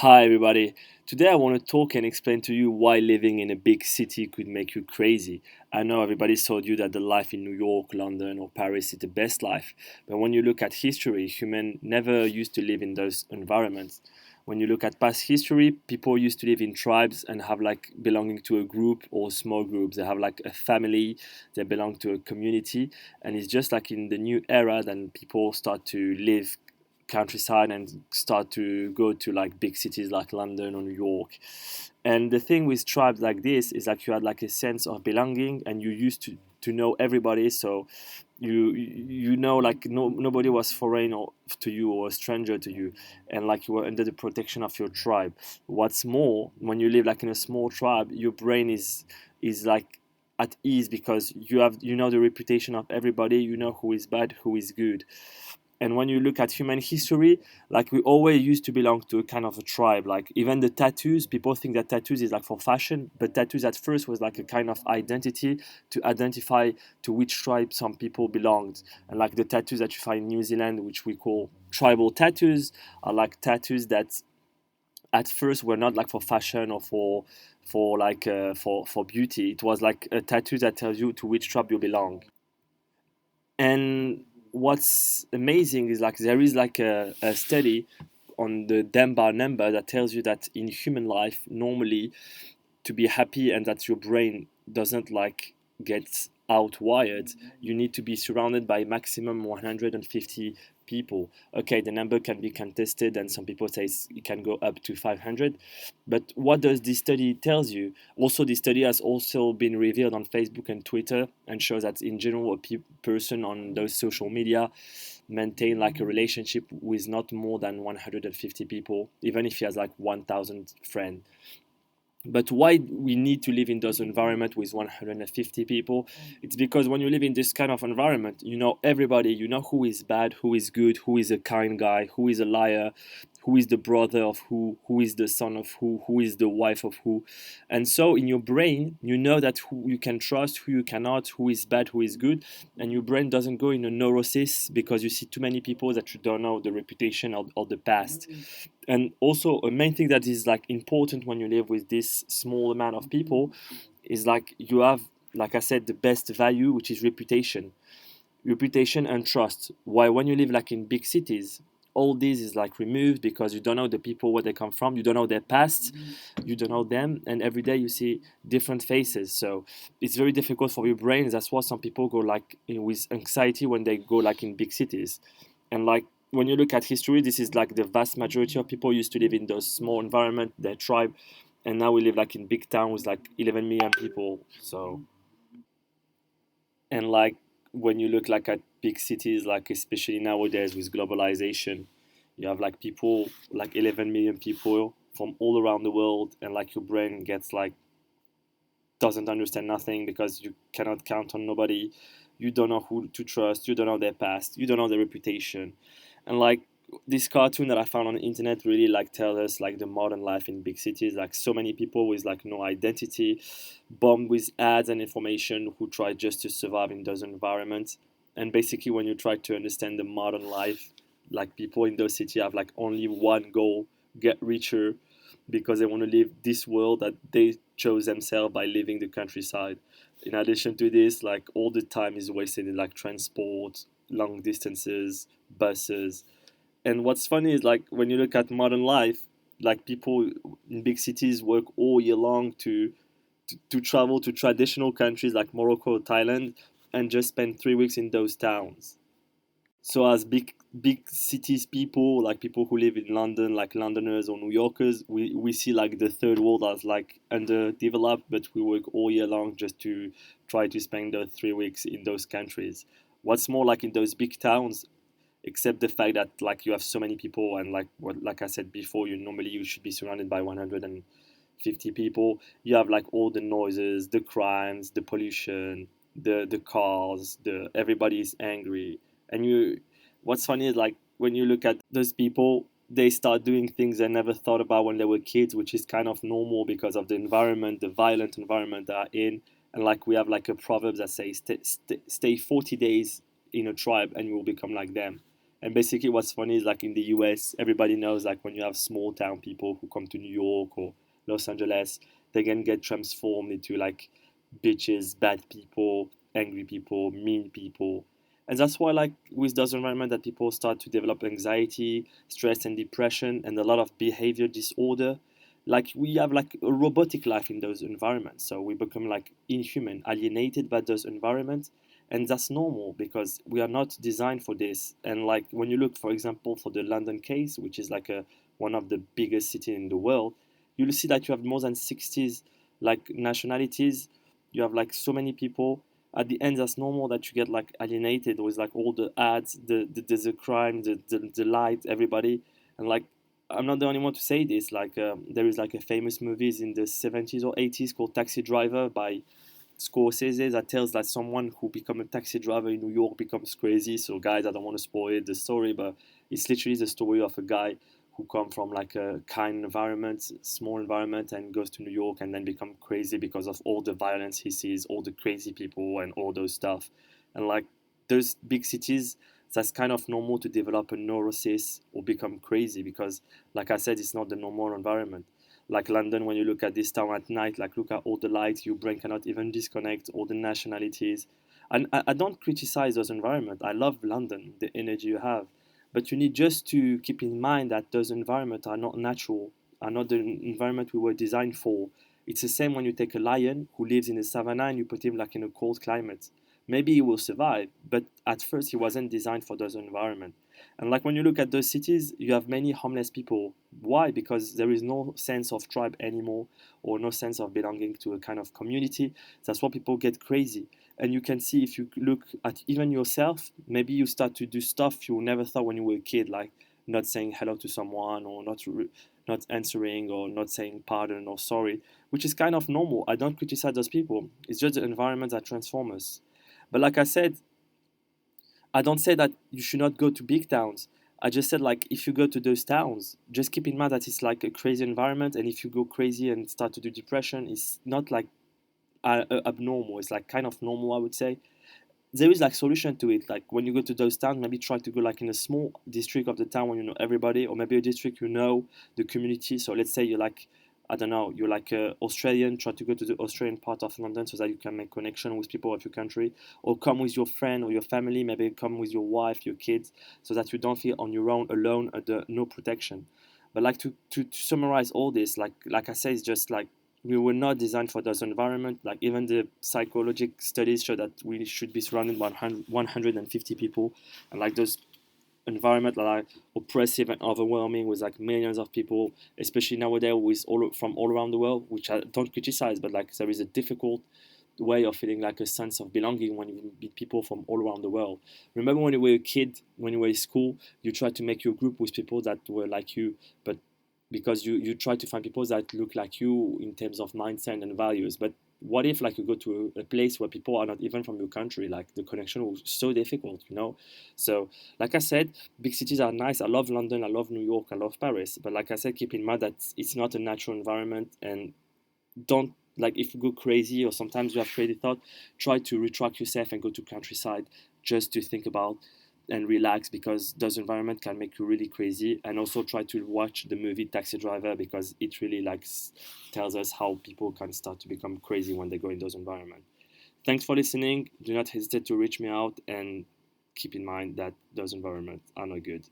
Hi, everybody. Today I want to talk and explain to you why living in a big city could make you crazy. I know everybody told you that the life in New York, London, or Paris is the best life, but when you look at history, humans never used to live in those environments. When you look at past history, people used to live in tribes and have like belonging to a group or small groups. They have like a family, they belong to a community, and it's just like in the new era then people start to live countryside and start to go to like big cities like London or New York. And the thing with tribes like this is like you had like a sense of belonging and you used to know everybody. So you know like nobody was foreign or to you or a stranger to you, and like you were under the protection of your tribe. What's more, when you live like in a small tribe, your brain is like at ease because you know the reputation of everybody, you know who is bad, who is good. And when you look at human history, like we always used to belong to a kind of a tribe. Like even the tattoos, people think that tattoos is like for fashion, but tattoos at first was like a kind of identity to identify to which tribe some people belonged. And like the tattoos that you find in New Zealand, which we call tribal tattoos, are like tattoos that at first were not like for fashion or for beauty. It was like a tattoo that tells you to which tribe you belong. And what's amazing is like there is like a study on the Dunbar number that tells you that in human life, normally to be happy and that your brain doesn't like get outwired, you need to be surrounded by maximum 150 people. Okay, the number can be contested and some people say it can go up to 500, but what does this study tells you? Also, this study has also been revealed on Facebook and Twitter and shows that in general a person on those social media maintain like a relationship with not more than 150 people, even if he has like 1000 friends. But why we need to live in those environment with 150 people? It's because when you live in this kind of environment, you know everybody, you know who is bad, who is good, who is a kind guy, who is a liar, who is the brother of who is the son of who is the wife of who. And so in your brain you know that who you can trust, who you cannot, who is bad, who is good. And your brain doesn't go in a neurosis because you see too many people that you don't know the reputation or the past. And also a main thing that is like important when you live with this small amount of people is like you have, like I said, the best value, which is reputation and trust. Why when you live like in big cities, all this is like removed because you don't know the people where they come from, you don't know their past, you don't know them, and every day you see different faces. So it's very difficult for your brain. That's why some people go like with anxiety when they go like in big cities. And like when you look at history, this is like the vast majority of people used to live in those small environment, their tribe, and now we live like in big town with like 11 million people. So and like when you look like at big cities, like especially nowadays with globalization, you have like people like 11 million people from all around the world, and like your brain gets like doesn't understand nothing because you cannot count on nobody. You don't know who to trust. You don't know their past. You don't know their reputation. And like this cartoon that I found on the internet really like tells us like the modern life in big cities. Like so many people with like no identity, bombed with ads and information who try just to survive in those environments. And basically, when you try to understand the modern life, like people in those cities have like only one goal: get richer, because they want to live this world that they chose themselves by living the countryside. In addition to this, like all the time is wasted in like transport, long distances, buses. And what's funny is like when you look at modern life, like people in big cities work all year long to travel to traditional countries like Morocco, Thailand, and just spend 3 weeks in those towns. So as big cities people, like people who live in London, like Londoners or New Yorkers, we see like the third world as like underdeveloped, but we work all year long just to try to spend those 3 weeks in those countries. What's more, like in those big towns, except the fact that like you have so many people and like what like I said before, you should be surrounded by 150 people. You have like all the noises, the crimes, the pollution, the cars, the everybody's angry. And you what's funny is like when you look at those people, they start doing things they never thought about when they were kids, which is kind of normal because of the environment, the violent environment they are in. And like we have like a proverb that says stay 40 days in a tribe and you will become like them. And basically, what's funny is like in the US, everybody knows like when you have small town people who come to New York or Los Angeles, they can get transformed into like bitches, bad people, angry people, mean people. And that's why, like with those environments, that people start to develop anxiety, stress, and depression, and a lot of behavior disorder. Like we have like a robotic life in those environments, so we become like inhuman, alienated by those environments, and that's normal because we are not designed for this. And like when you look, for example, for the London case, which is like a one of the biggest cities in the world, you'll see that you have more than 60s like nationalities. You have like so many people. At the end, that's normal that you get like alienated with like all the ads, the crime, the light, everybody. And like I'm not the only one to say this. Like there is like a famous movies in the 70s or 80s called Taxi Driver by Scorsese that tells that someone who become a taxi driver in New York becomes crazy. So guys, I don't want to spoil the story, but it's literally the story of a guy who come from like a kind environment, small environment, and goes to New York and then become crazy because of all the violence he sees, all the crazy people and all those stuff. And like those big cities, that's kind of normal to develop a neurosis or become crazy because, like I said, it's not the normal environment. Like London, when you look at this town at night, like look at all the lights, your brain cannot even disconnect, all the nationalities. And I don't criticize those environments. I love London, the energy you have. But you need just to keep in mind that those environments are not natural, are not the environment we were designed for. It's the same when you take a lion who lives in the savannah and you put him like in a cold climate. Maybe he will survive, but at first he wasn't designed for those environments. And like when you look at those cities, you have many homeless people. Why? Because there is no sense of tribe anymore or no sense of belonging to a kind of community. That's why people get crazy. And you can see if you look at even yourself, maybe you start to do stuff you never thought when you were a kid, like not saying hello to someone or not answering or not saying pardon or sorry, which is kind of normal. I don't criticize those people. It's just the environment that transforms us. But like I said, I don't say that you should not go to big towns. I just said like if you go to those towns, just keep in mind that it's like a crazy environment, and if you go crazy and start to do depression, it's not like abnormal. It's like kind of normal, I would say. There is like solution to it. Like when you go to those towns, maybe try to go like in a small district of the town where you know everybody, or maybe a district you know the community. So let's say you're like, I don't know, you're like Australian, try to go to the Australian part of London so that you can make connection with people of your country, or come with your friend or your family, maybe come with your wife, your kids, so that you don't feel on your own, alone, under no protection. But like to summarize all this, like I said, it's just like we were not designed for those environment. Like even the psychological studies show that we should be surrounded by 150 people, and like those environment that are oppressive and overwhelming with like millions of people, especially nowadays with all from all around the world, which I don't criticize, but like there is a difficult way of feeling like a sense of belonging when you meet people from all around the world. Remember when you were a kid, when you were in school, you tried to make your group with people that were like you, but because you try to find people that look like you in terms of mindset and values. But what if like you go to a place where people are not even from your country? Like the connection was so difficult, you know. So like I said, big cities are nice. I love London, I love New York, I love Paris, but like I said, keep in mind that it's not a natural environment. And don't, like if you go crazy or sometimes you have crazy thought, try to retract yourself and go to countryside just to think about and relax, because those environment can make you really crazy. And also try to watch the movie Taxi Driver, because it really like tells us how people can start to become crazy when they go in those environments. Thanks for listening. Do not hesitate to reach me out, and keep in mind that those environments are not good.